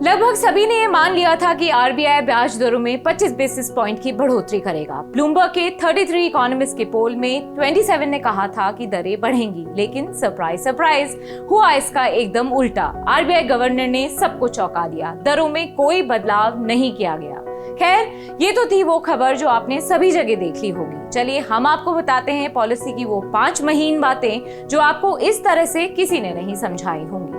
लगभग सभी ने ये मान लिया था कि आरबीआई ब्याज दरों में 25 बेसिस पॉइंट की बढ़ोतरी करेगा। ब्लूमबर्ग के 33 इकोनॉमिस्ट के पोल में 27 ने कहा था कि दरें बढ़ेंगी, लेकिन सरप्राइज सरप्राइज हुआ इसका एकदम उल्टा। आरबीआई गवर्नर ने सबको चौंका दिया, दरों में कोई बदलाव नहीं किया गया। खैर, ये तो थी वो खबर जो आपने सभी जगह देख ली होगी। चलिए हम आपको बताते हैं पॉलिसी की वो 5 महीन बातें जो आपको इस तरह से किसी ने नहीं समझाई होंगी।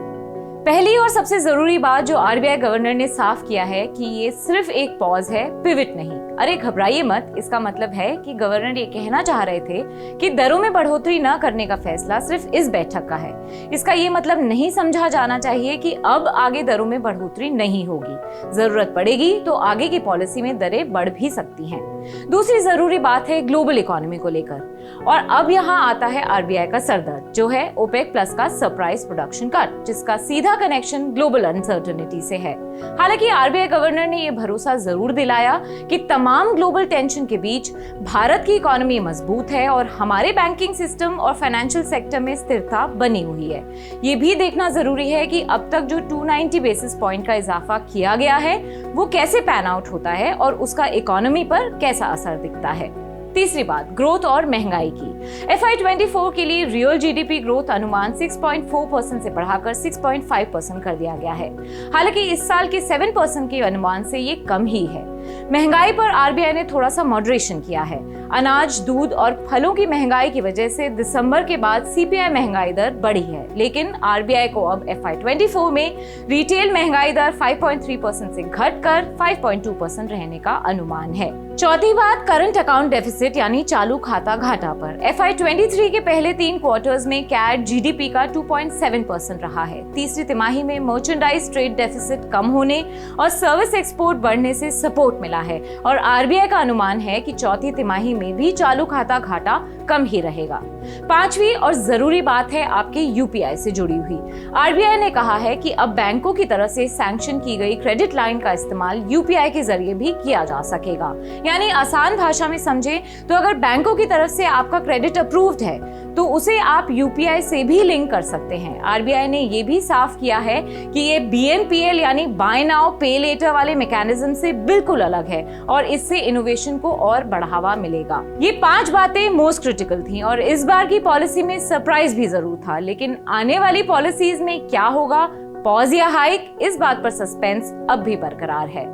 पहली और सबसे जरूरी बात जो आरबीआई गवर्नर ने साफ किया है कि ये सिर्फ एक पॉज है, पिवट नहीं। अरे घबराइए मत, इसका मतलब है कि गवर्नर ये कहना चाह रहे थे कि दरों में बढ़ोतरी न करने का फैसला सिर्फ इस बैठक का है। इसका ये मतलब नहीं समझा जाना चाहिए कि अब आगे दरों में बढ़ोतरी नहीं होगी। जरूरत पड़ेगी तो आगे की पॉलिसी में दरें बढ़ भी सकती हैं। दूसरी जरूरी बात है ग्लोबल इकोनॉमी को लेकर, और अब यहाँ आता है आरबीआई का सरदर्द जो है ओपेक प्लस का सरप्राइज प्रोडक्शन कट, जिसका सीधा कनेक्शन ग्लोबल अनसर्टेनिटी से है। हालांकि आरबीआई गवर्नर ने यह भरोसा जरूर दिलाया कि तमाम ग्लोबल टेंशन के बीच भारत की इकोनॉमी मजबूत है और हमारे बैंकिंग सिस्टम और फाइनेंशियल सेक्टर में स्थिरता बनी हुई है। ये भी देखना जरूरी है कि अब तक जो 290 बेसिस पॉइंट का इजाफा किया गया है वो कैसे पैन आउट होता है और उसका इकोनॉमी पर कैसा असर दिखता है। तीसरी बात, ग्रोथ और महंगाई की। FY24 के लिए रियल जीडीपी ग्रोथ अनुमान 6.4% से बढ़ाकर 6.5% कर दिया गया है। हालांकि इस साल के 7% के अनुमान से ये कम ही है। महंगाई पर आरबीआई ने थोड़ा सा मॉडरेशन किया है। अनाज, दूध और फलों की महंगाई की वजह से दिसंबर के बाद सीपीआई महंगाई दर बढ़ी है, लेकिन आरबीआई को अब FY24 में रिटेल महंगाई दर 5.3% से घटकर 5.2% रहने का अनुमान है। चौथी बात, करंट अकाउंट डेफिसिट यानी चालू खाता घाटा पर। FY23 के पहले 3 क्वार्टर्स में कैट जीडीपी का 2.7% रहा है। तीसरी तिमाही में मर्चेंडाइज ट्रेड डेफिसिट कम होने और सर्विस एक्सपोर्ट बढ़ने से सपोर्ट मिला है और आरबीआई का अनुमान है कि चौथी तिमाही में भी चालू खाता घाटा कम ही रहेगा। पांचवी और जरूरी बात है आपके यूपीआई से जुड़ी हुई। आरबीआई ने कहा है कि अब बैंकों की तरफ से सैंक्शन की गई क्रेडिट लाइन का इस्तेमाल यूपीआई के जरिए भी किया जा सकेगा। यानी आसान भाषा में समझे तो अगर बैंकों की तरफ से आपका क्रेडिट अप्रूव्ड है तो उसे आप यूपीआई से भी लिंक कर सकते हैं। आरबीआई ने ये भी साफ किया है कि ये बीएनपीएल यानी बाय नाउ पे लेटर वाले मैकेनिज्म से बिल्कुल अलग है और इससे इनोवेशन को और बढ़ावा मिलेगा। ये 5 बातें मोस्ट क्रिटिकल थी और इस बार की पॉलिसी में सरप्राइज भी जरूर था, लेकिन आने वाली पॉलिसीज में क्या होगा, पॉज या हाइक, इस बात पर सस्पेंस अब भी बरकरार है।